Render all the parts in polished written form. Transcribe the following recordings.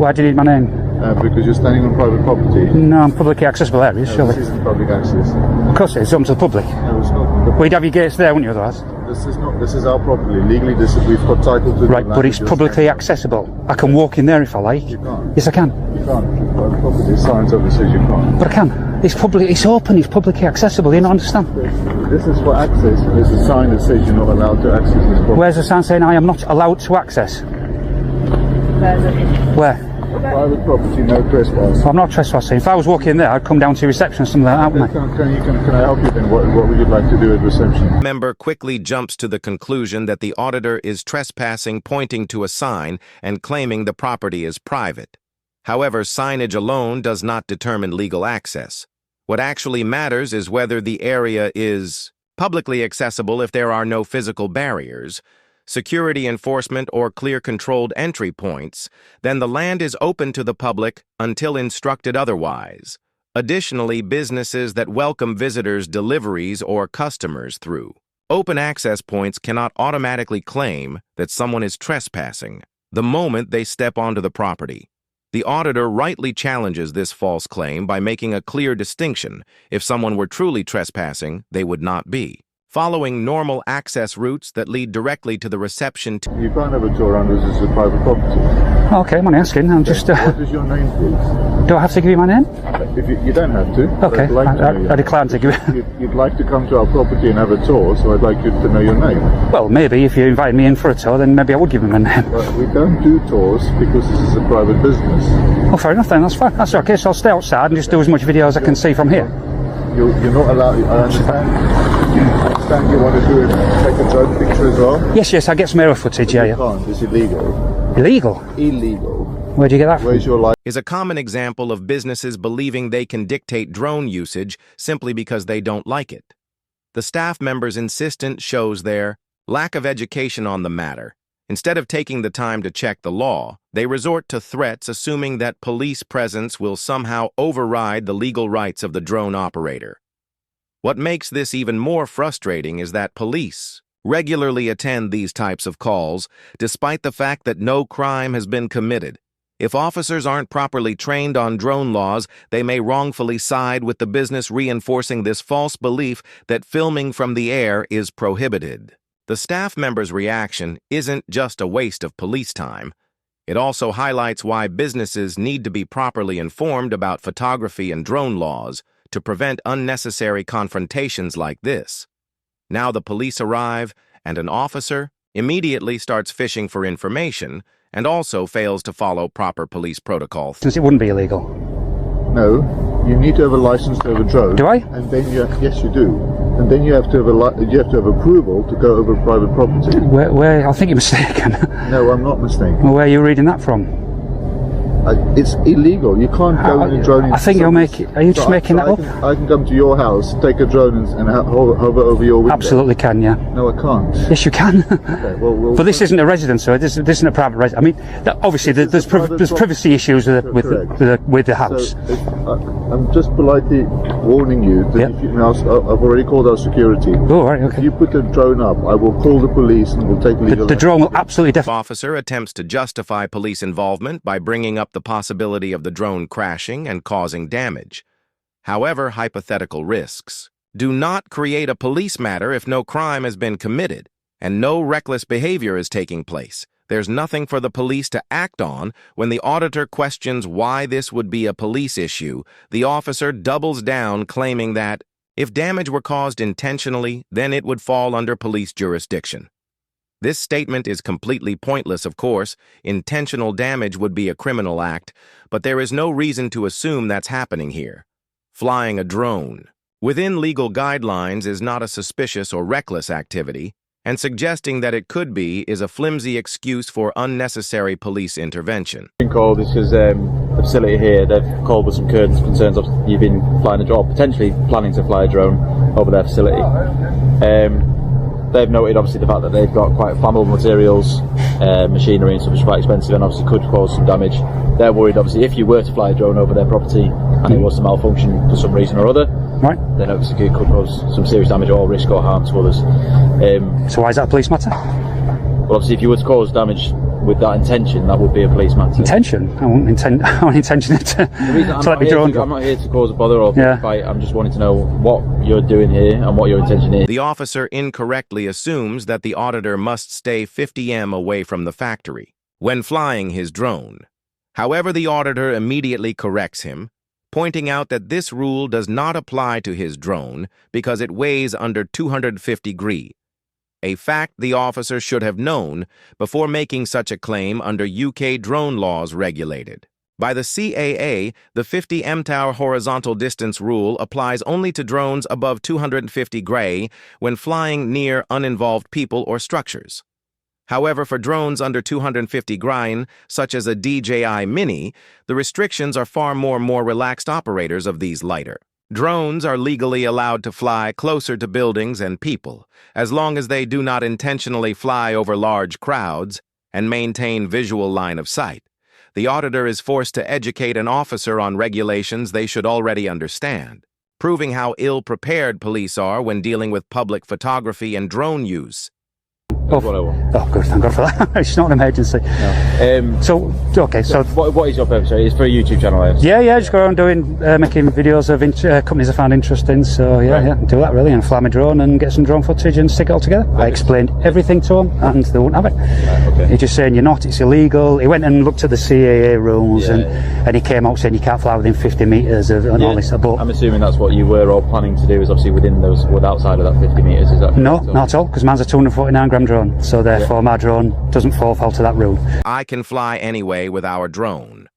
Why do you need my name? Because you're standing on private property. No, I'm publicly accessible areas, No, surely. this isn't public access. Of course it is, open to the public. No, it's not. Well, you'd have your gates there, wouldn't you, otherwise? This is not. This is our property. Legally, we've got title to. Right, but it's publicly accessible. I can walk in there if I like. You can't. Yes, I can. You can't. Private property. Signs over says you can't. But I can. It's public. It's open. It's publicly accessible. You don't understand? This is for access. There's a sign that says you're not allowed to access this property. Where's the sign saying I am not allowed to access? Where? Private property, no trespass. Well, I'm not trespassing. If I was walking in there, I'd come down to your reception or something like that, wouldn't I? Can I help you then? What would you like to do at reception? Member quickly jumps to the conclusion that the auditor is trespassing, pointing to a sign and claiming the property is private. However, signage alone does not determine legal access. What actually matters is whether the area is publicly accessible if there are no physical barriers, security enforcement, or clear controlled entry points, then the land is open to the public until instructed otherwise. Additionally, businesses that welcome visitors, deliveries, or customers through open access points cannot automatically claim that someone is trespassing the moment they step onto the property. The auditor rightly challenges this false claim by making a clear distinction. If someone were truly trespassing, they would not be following normal access routes that lead directly to the reception. You can't have a tour around this as a private property. Okay, I'm only asking. I'm just. What is your name, please? Do I have to give you my name? If you don't have to. Okay, I decline to give you. You'd like to come to our property and have a tour, so I'd like you to know your name. Well, maybe if you invite me in for a tour, then maybe I would give him a name. Well, we don't do tours because this is a private business. Oh, fair enough then. That's fine. That's okay. So I'll stay outside and just do as much video as I can see from here. You're not allowed. I understand you want to do it, take a drone picture as well? Yes, I get some aerial footage, yeah. You can't, it's illegal. Illegal? Illegal. Where'd you get that from? Where's your license? Is a common example of businesses believing they can dictate drone usage simply because they don't like it. The staff member's insistence shows their lack of education on the matter. Instead of taking the time to check the law, they resort to threats, assuming that police presence will somehow override the legal rights of the drone operator. What makes this even more frustrating is that police regularly attend these types of calls, despite the fact that no crime has been committed. If officers aren't properly trained on drone laws, they may wrongfully side with the business, reinforcing this false belief that filming from the air is prohibited. The staff member's reaction isn't just a waste of police time. It also highlights why businesses need to be properly informed about photography and drone laws to prevent unnecessary confrontations like this. Now the police arrive, and an officer immediately starts fishing for information and also fails to follow proper police protocol. Since it wouldn't be illegal. No, you need to have a license to have a drone. Do I? And then yes, you do. And then you have to have approval to go over private property. Where? I think you're mistaken. No, I'm not mistaken. Well, where are you reading that from? It's illegal. You can't go in a drone. I think you're making. Are you just making that up? I can come to your house, take a drone, and hover over your window. Absolutely can, yeah. No, I can't. Yes, you can. Okay, well, but this isn't a residence, so this isn't a private residence. I mean, obviously there's privacy issues with the house. So I'm just politely warning you that I've already called our security. Oh, right, okay. If you put a drone up, I will call the police and we'll take legal action. The drone will absolutely definitely. Officer attempts to justify police involvement by bringing up the possibility of the drone crashing and causing damage. However, hypothetical risks do not create a police matter if no crime has been committed and no reckless behavior is taking place. There's nothing for the police to act on. When the auditor questions why this would be a police issue, the officer doubles down, claiming that if damage were caused intentionally, then it would fall under police jurisdiction. This statement is completely pointless, of course. Intentional damage would be a criminal act, but there is no reason to assume that's happening here. Flying a drone within legal guidelines is not a suspicious or reckless activity, and suggesting that it could be is a flimsy excuse for unnecessary police intervention. Been called because the facility here, they've called with some concerns of you've been flying a drone, potentially planning to fly a drone over their facility. They've noted obviously the fact that they've got quite flammable materials, machinery and stuff which is quite expensive and obviously could cause some damage. They're worried obviously if you were to fly a drone over their property and it was to malfunction for some reason or other, right, then obviously it could cause some serious damage or risk or harm to others. So why is that a police matter? Well, obviously if you were to cause damage with that intention, that would be a police matter. Intention? I won't intention it to let me drone. I'm not here to cause a bother or Yeah. fight. I'm just wanting to know what you're doing here and what your intention is. The officer incorrectly assumes that the auditor must stay 50 m away from the factory when flying his drone. However, the auditor immediately corrects him, pointing out that this rule does not apply to his drone because it weighs under 250 gr. A fact the officer should have known before making such a claim under UK drone laws regulated. By the CAA, the 50 mTOR horizontal distance rule applies only to drones above 250 gr when flying near uninvolved people or structures. However, for drones under 250 gr, such as a DJI Mini, the restrictions are far more relaxed. Operators of these lighter drones are legally allowed to fly closer to buildings and people, as long as they do not intentionally fly over large crowds and maintain visual line of sight. The auditor is forced to educate an officer on regulations they should already understand, proving how ill-prepared police are when dealing with public photography and drone use. That's what I want. Oh, good, thank God for that. It's not an emergency. No. So, okay, so... What is your purpose? It's for a YouTube channel, I understand. Yeah, just go around doing, making videos of companies I found interesting, so yeah, do that really, and fly my drone and get some drone footage and stick it all together. I explained everything to them, and they wouldn't have it. Okay. He's just saying, you're not, it's illegal. He went and looked at the CAA rules, and he came out saying you can't fly within 50 metres and all this. But I'm assuming that's what you were all planning to do, is obviously within those, outside of that 50 metres, is that no, correct? not at all, because mine's a 249 gram drone, so therefore my drone doesn't fall foul to that rule. I can fly anyway with our drone.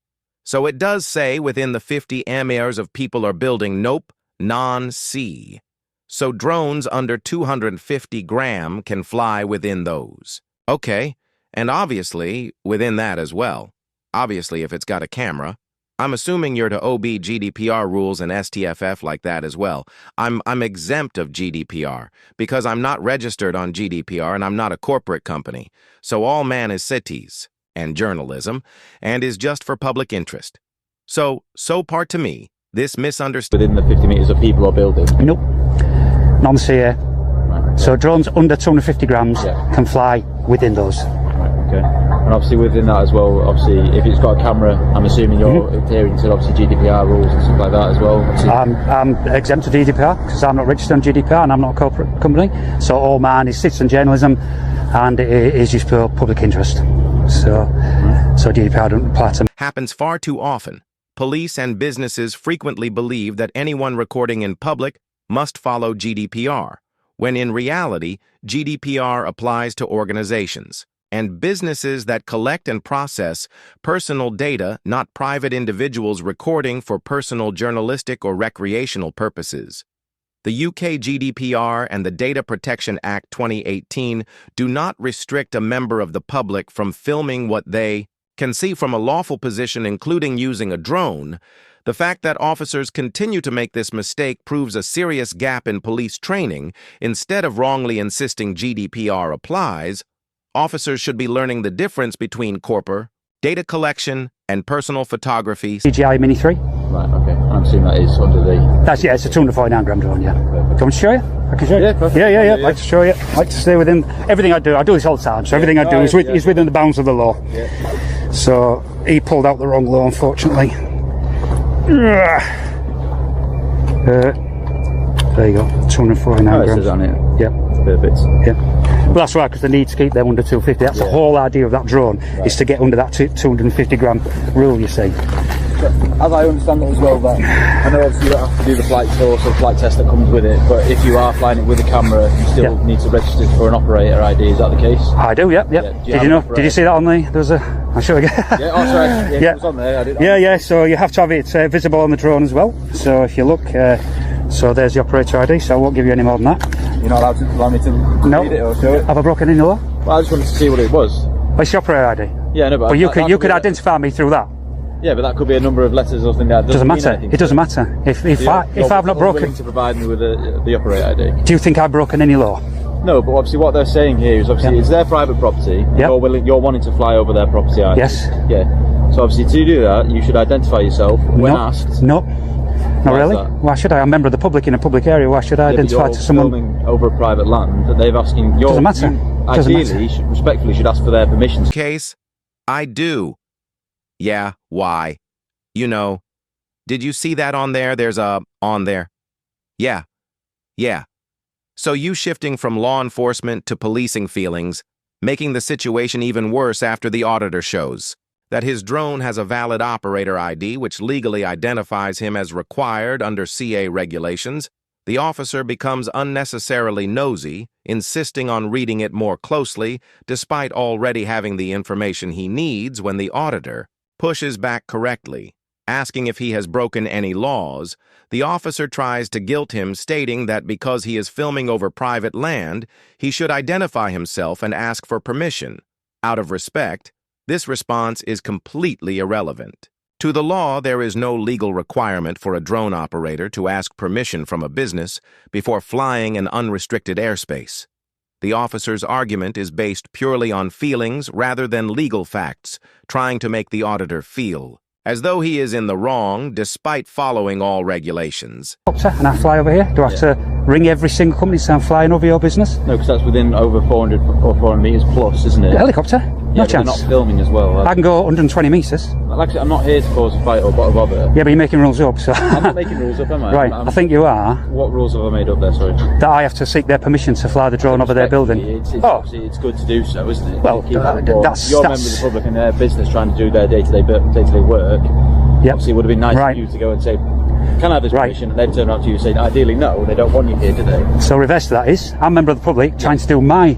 So it does say within the 50 meters of people or building, nope, non-C. So drones under 250 gram can fly within those. Okay, and obviously within that as well. Obviously if it's got a camera. I'm assuming you're to OB GDPR rules and STFF like that as well. I'm exempt of GDPR because I'm not registered on GDPR and I'm not a corporate company. So all man is cities and journalism and is just for public interest. So part to me, this misunderstanding. Within the 50 metres of people or building? Nope, non-CA. Right. So drones under 250 grams can fly within those. Right, okay. And obviously within that as well, obviously if it's got a camera, I'm assuming you're adhering to obviously GDPR rules and stuff like that as well. I'm exempt of GDPR because I'm not registered on GDPR and I'm not a corporate company. So all mine is citizen journalism and it is just for public interest. So GDPR don't apply to me. Happens far too often. Police and businesses frequently believe that anyone recording in public must follow GDPR, when in reality, GDPR applies to organizations and businesses that collect and process personal data, not private individuals recording for personal journalistic or recreational purposes. The UK GDPR and the Data Protection Act 2018 do not restrict a member of the public from filming what they can see from a lawful position, including using a drone. The fact that officers continue to make this mistake proves a serious gap in police training. Instead of wrongly insisting GDPR applies, officers should be learning the difference between corporate data collection and personal photography. DJI Mini 3. Right, okay. I'm assuming that is under the... That's, it's a 249 gram drone, Do you want me to show you? I can show you. Yeah, perfect. Yeah. I'd like to show you. I'd like to stay within everything I do. I do this all the time, so everything I do is within the bounds of the law. Yeah. So he pulled out the wrong law, unfortunately. There you go, 249 grams. It says on it. Yeah. Perfect. Yeah. Well, that's right, because they need to keep them under 250. That's the whole idea of that drone, is to get under that 250 gram rule, you see. As I understand it as well, that I know obviously you don't have to do the flight course or flight test that comes with it, but if you are flying it with a camera, you still need to register for an operator ID. Is that the case? I do, yep. Did you know? Did you see that on the? There's a. I'll show you again. Yeah, oh sorry. Yeah, it was on there. I didn't. Yeah. So you have to have it visible on the drone as well. So if you look, so there's the operator ID. So I won't give you any more than that. You're not allowed to allow me to read it or show it. Have I broken any law? Well, I just wanted to see what it was. Well, it's your operator ID. Yeah, no, but you could identify me through that. Yeah, but that could be a number of letters or something like that. Doesn't matter. It doesn't matter. If I've not broken. Willing to provide me with the operator ID. Do you think I've broken any law? No, but obviously what they're saying here is obviously it's their private property. You're wanting to fly over their property, aren't you? Yes. Yeah. So obviously to do that, you should identify yourself when asked. No. Not really. That? Why should I? I'm a member of the public in a public area. Why should I identify to someone? Filming over a private land that they've asking. Doesn't matter. Ideally, respectfully, should ask for their permission. Case, I do. Yeah, why? You know, did you see that on there? There's a on there. Yeah, yeah. So you shifting from law enforcement to policing feelings, making the situation even worse after the auditor shows that his drone has a valid operator ID which legally identifies him as required under CA regulations. The officer becomes unnecessarily nosy, insisting on reading it more closely, despite already having the information he needs when the auditor pushes back correctly. Asking if he has broken any laws, the officer tries to guilt him, stating that because he is filming over private land, he should identify himself and ask for permission. Out of respect, this response is completely irrelevant. To the law, there is no legal requirement for a drone operator to ask permission from a business before flying in unrestricted airspace. The officer's argument is based purely on feelings rather than legal facts, trying to make the auditor feel as though he is in the wrong despite following all regulations. And I fly over here. Do I have to ring every single company to say I'm flying over your business? No, because that's within over 400 or 400 metres plus, isn't it? A helicopter? Yeah, No but they're chance. not filming as well. I can go 120 metres. Like I said, I'm not here to cause a fight or bother. Yeah, but you're making rules up, so... I'm not making rules up, am I? Right, I think you are. What rules have I made up there, sorry? That I have to seek their permission to fly the drone over their building. It's good to do so, isn't it? Well, Keep that involved. that's- You're a member of the public and their business trying to do their day-to-day work. Yep. Obviously, it would have been nice Right. for you to go and say, can I have this Right. permission? And they'd turn around to you and say, ideally, no, they don't want you here, do they? So reverse to that is, I'm a member of the public trying to do my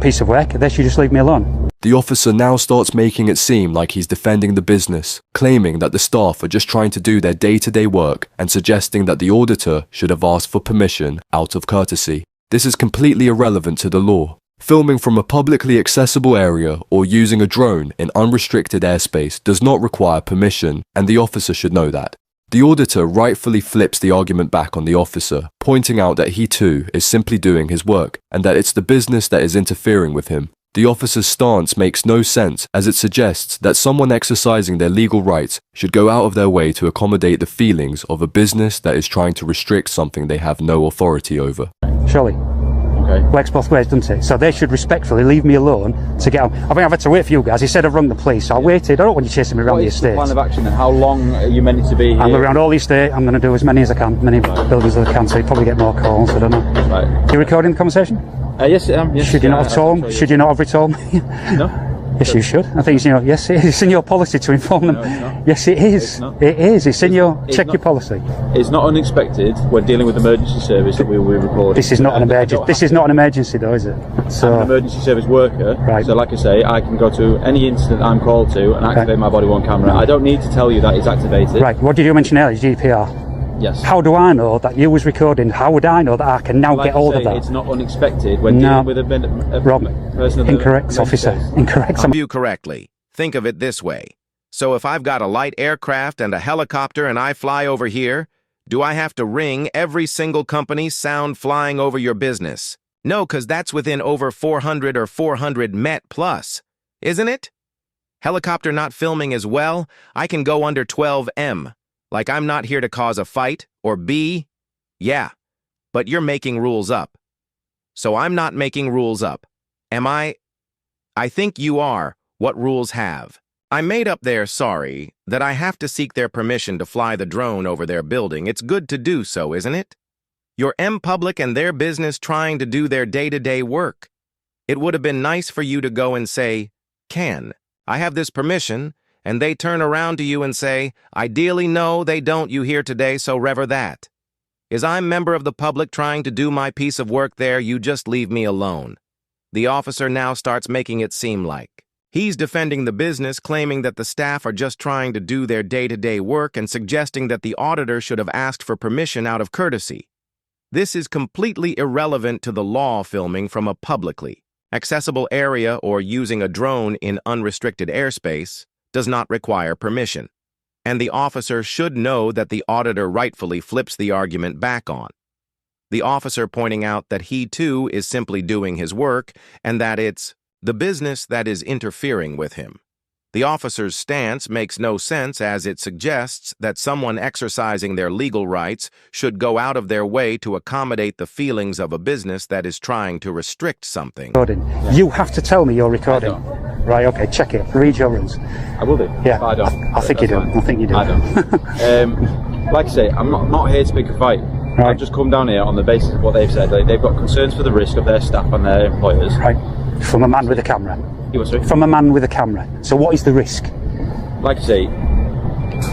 piece of work. They should just leave me alone. The officer now starts making it seem like he's defending the business, claiming that the staff are just trying to do their day-to-day work and suggesting that the auditor should have asked for permission out of courtesy. This is completely irrelevant to the law. Filming from a publicly accessible area or using a drone in unrestricted airspace does not require permission, and the officer should know that. The auditor rightfully flips the argument back on the officer, pointing out that he too is simply doing his work, and that it's the business that is interfering with him. The officer's stance makes no sense, as it suggests that someone exercising their legal rights should go out of their way to accommodate the feelings of a business that is trying to restrict something they have no authority over. Surely. Okay. Works both ways, doesn't it? So they should respectfully leave me alone to get on. I think I've had to wait for you guys. He said I've rung the police, so I waited. I don't want you chasing me around What the is the estate. plan of action then? How long are you meant to be here? I'm around all the estate. I'm going to do as many as I can, many buildings as I can, so you probably get more calls. I don't know. Right. You recording the conversation? Yes, I am. Yes, Should you yeah, not have told them? Should you not have retold me? No. Yes, you should. I think it's, yes, it is. It's in your policy to inform them. No, it's not. Yes, it is. It's not. It is. It's in your It's check not. your policy. It's not unexpected when dealing with emergency service that we will be recording. This is not an emergency. This is not an emergency, though, is it? I'm an So emergency service worker, Right. so like I say, I can go to any incident I'm called to and activate my body-worn camera. I don't need to tell you that it's activated. right. What did you mention earlier? GDPR. Yes. How do I know that you was recording? How would I know that I can now Like get I hold say, of that? It's not unexpected when No. dealing with a Rob, person of the incorrect, emergency officer. service. Incorrect. View correctly. Think of it this way. So if I've got a light aircraft and a helicopter and I fly over here, do I have to ring every single company's sound flying over your business? No, because that's within over 400 or 400 Met plus, isn't it? Helicopter not filming as well, I can go under 12 M. Like I'm not here to cause a fight, or B. Yeah, but you're making rules up. So I'm not making rules up. Am I? I think you are. What rules have? I made up there, sorry, that I have to seek their permission to fly the drone over their building. It's good to do so, isn't it? You're public and their business trying to do their day-to-day work. It would have been nice for you to go and say, "Can I have this permission?" And they turn around to you and say, "Ideally, no, they don't you here today, so rever that." As I'm member of the public trying to do my piece of work there, you just leave me alone. The officer now starts making it seem like he's defending the business, claiming that the staff are just trying to do their day-to-day work and suggesting that the auditor should have asked for permission out of courtesy. This is completely irrelevant to the law. Filming from a publicly accessible area or using a drone in unrestricted airspace does not require permission, and the officer should know that the auditor rightfully flips the argument back on. The officer pointing out that he too is simply doing his work and that it's the business that is interfering with him. The officer's stance makes no sense as it suggests that someone exercising their legal rights should go out of their way to accommodate the feelings of a business that is trying to restrict something. You have to tell me you're recording. Right, okay, check it. Read your rules. I will do. Yeah, I don't. I think you do. Fine. I think you do. I don't. Like I say, I'm not here to pick a fight. Right. I've just come down here on the basis of what they've said. They've got concerns for the risk of their staff and their employers. Right, from a man with a camera. You what, sorry? From a man with a camera. So what is the risk? Like I say,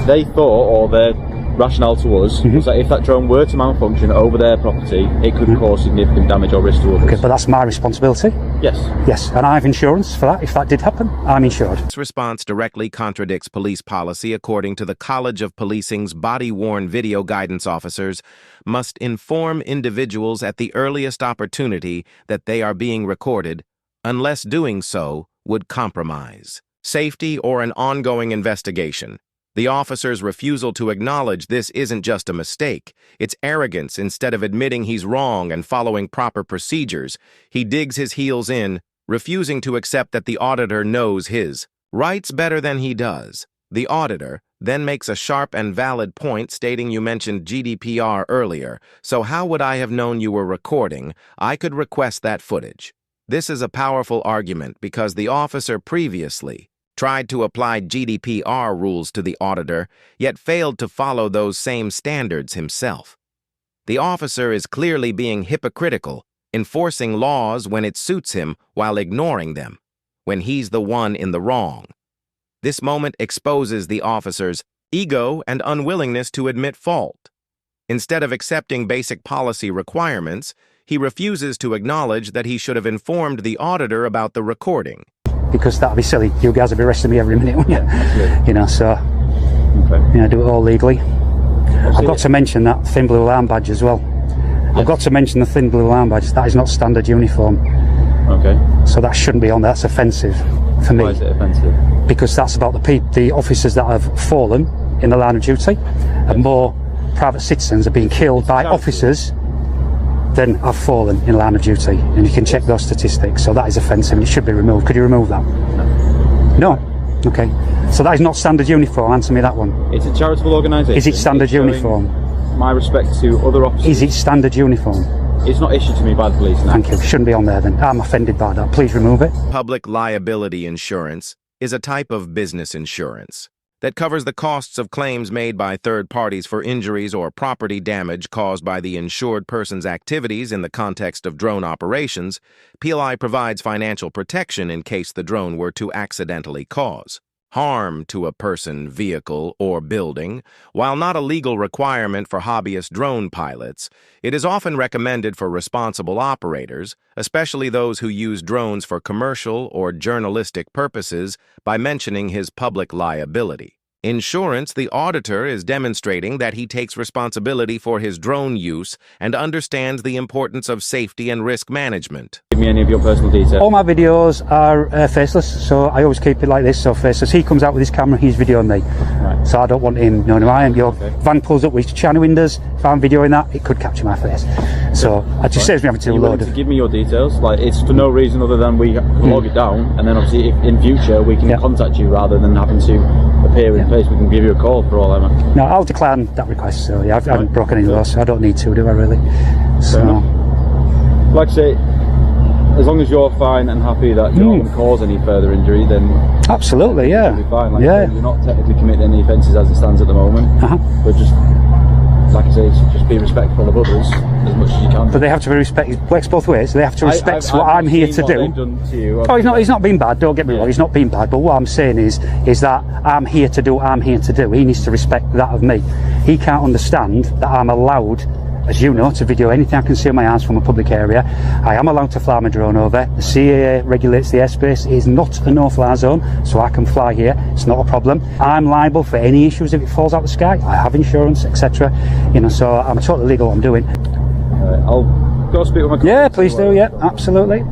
they thought, or their rationale to us, was that if that drone were to malfunction over their property, it could cause significant damage or risk to others. Okay, but that's my responsibility. Yes. Yes, and I have insurance for that. If that did happen, I'm insured. This response directly contradicts police policy according to the College of Policing's body-worn video guidance officers must inform individuals at the earliest opportunity that they are being recorded, unless doing so would compromise safety or an ongoing investigation. The officer's refusal to acknowledge this isn't just a mistake, it's arrogance. Instead of admitting he's wrong and following proper procedures, he digs his heels in, refusing to accept that the auditor knows his rights better than he does. The auditor then makes a sharp and valid point stating you mentioned GDPR earlier, so how would I have known you were recording? I could request that footage. This is a powerful argument because the officer previously tried to apply GDPR rules to the auditor, yet failed to follow those same standards himself. The officer is clearly being hypocritical, enforcing laws when it suits him while ignoring them, when he's the one in the wrong. This moment exposes the officer's ego and unwillingness to admit fault. Instead of accepting basic policy requirements, he refuses to acknowledge that he should have informed the auditor about the recording. Because that'd be silly. You guys would be arresting me every minute, wouldn't you? Yeah, you know, so do it all legally. I've got to mention that thin blue alarm badge as well. I've got to mention the thin blue alarm badge. That is not standard uniform. Okay. So that shouldn't be on there. That's offensive for me. Why is it offensive? Because that's about the officers that have fallen in the line of duty, and more private citizens are being killed by officers than have fallen in line of duty, and you can check those statistics. So that is offensive and it should be removed. Could you remove that? No? Okay. So that is not standard uniform. Answer me that one. It's a charitable organisation. Is it standard uniform? My respect to other officers. Is it standard uniform? It's not issued to me by the police now. Thank you. Shouldn't be on there then. I'm offended by that. Please remove it. Public liability insurance is a type of business insurance that covers the costs of claims made by third parties for injuries or property damage caused by the insured person's activities in the context of drone operations. PLI provides financial protection in case the drone were to accidentally cause harm to a person, vehicle, or building. While not a legal requirement for hobbyist drone pilots, it is often recommended for responsible operators, especially those who use drones for commercial or journalistic purposes, by mentioning his public liability. Insurance, the auditor is demonstrating that he takes responsibility for his drone use and understands the importance of safety and risk management. Give me any of your personal details. All my videos are faceless, so I always keep it like this, so faceless. He comes out with his camera, he's videoing me. Right. So I don't want him knowing who I am. Your van pulls up with shiny windows. If I'm videoing that, it could capture my face. So it just saves me having to load to give me your details. Like, it's for no reason other than we log it down, and then obviously if in future we can contact you rather than having to appear in place. We can give you a call for all I know. No, I'll decline that request. So yeah, I haven't broken any laws, so I don't need to, do I really? So, like I say, as long as you're fine and happy that you're not going to cause any further injury, then absolutely, yeah, you'll be fine. Like yeah. You're not technically committing any offences as it stands at the moment, but just like I say, just be respectful of others as much as you can. But they have to be respect. It works both ways. They have to respect what I'm here to do. To you, oh, he's not being bad. Don't get me wrong. He's not being bad. But what I'm saying is that I'm here to do what I'm here to do. He needs to respect that of me. He can't understand that I'm allowed, as you know, to video anything I can see on my hands from a public area. I am allowed to fly my drone over. The CAA regulates the airspace. It is not a no-fly zone, so I can fly here. It's not a problem. I'm liable for any issues if it falls out of the sky. I have insurance, etc. You know, so I'm totally legal what I'm doing. I'll go speak with my colleagues. Yeah, please do. Yeah, absolutely.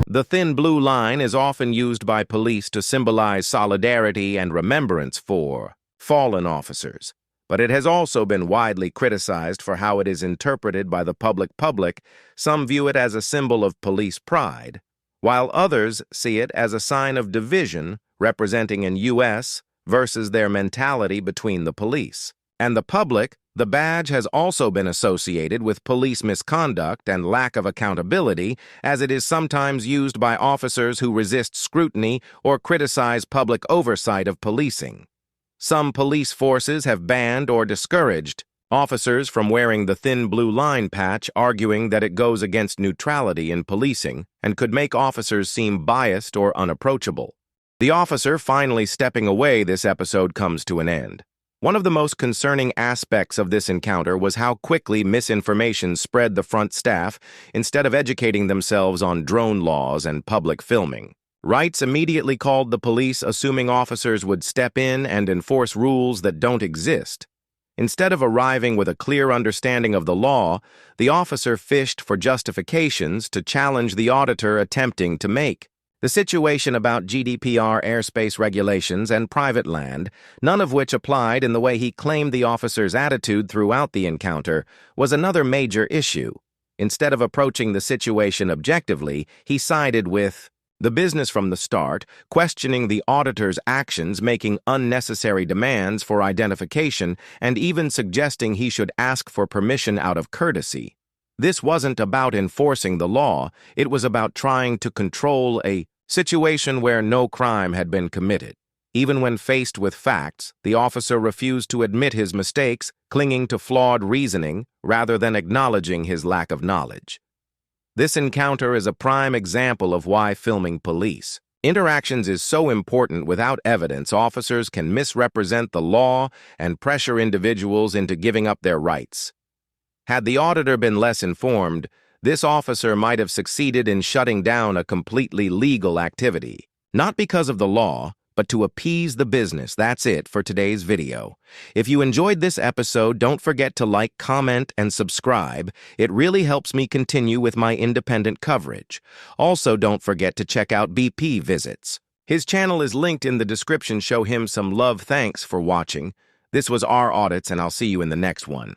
The thin blue line is often used by police to symbolize solidarity and remembrance for fallen officers, but it has also been widely criticized for how it is interpreted by the public. Some view it as a symbol of police pride, while others see it as a sign of division representing an U.S. versus their mentality between the police. And the public, the badge has also been associated with police misconduct and lack of accountability, as it is sometimes used by officers who resist scrutiny or criticize public oversight of policing. Some police forces have banned or discouraged officers from wearing the thin blue line patch, arguing that it goes against neutrality in policing and could make officers seem biased or unapproachable. The officer finally stepping away, this episode comes to an end. One of the most concerning aspects of this encounter was how quickly misinformation spread the front staff instead of educating themselves on drone laws and public filming. Wrights immediately called the police, assuming officers would step in and enforce rules that don't exist. Instead of arriving with a clear understanding of the law, the officer fished for justifications to challenge the auditor attempting to make. The situation about GDPR airspace regulations and private land, none of which applied in the way he claimed the officer's attitude throughout the encounter, was another major issue. Instead of approaching the situation objectively, he sided with the business from the start, questioning the auditor's actions, making unnecessary demands for identification, and even suggesting he should ask for permission out of courtesy. This wasn't about enforcing the law, it was about trying to control a situation where no crime had been committed. Even when faced with facts, the officer refused to admit his mistakes, clinging to flawed reasoning rather than acknowledging his lack of knowledge. This encounter is a prime example of why filming police interactions is so important. Without evidence, officers can misrepresent the law and pressure individuals into giving up their rights. Had the auditor been less informed, this officer might have succeeded in shutting down a completely legal activity. Not because of the law, but to appease the business. That's it for today's video. If you enjoyed this episode, don't forget to like, comment, and subscribe. It really helps me continue with my independent coverage. Also, don't forget to check out BP Visits. His channel is linked in the description. Show him some love. Thanks for watching. This was our Audits, and I'll see you in the next one.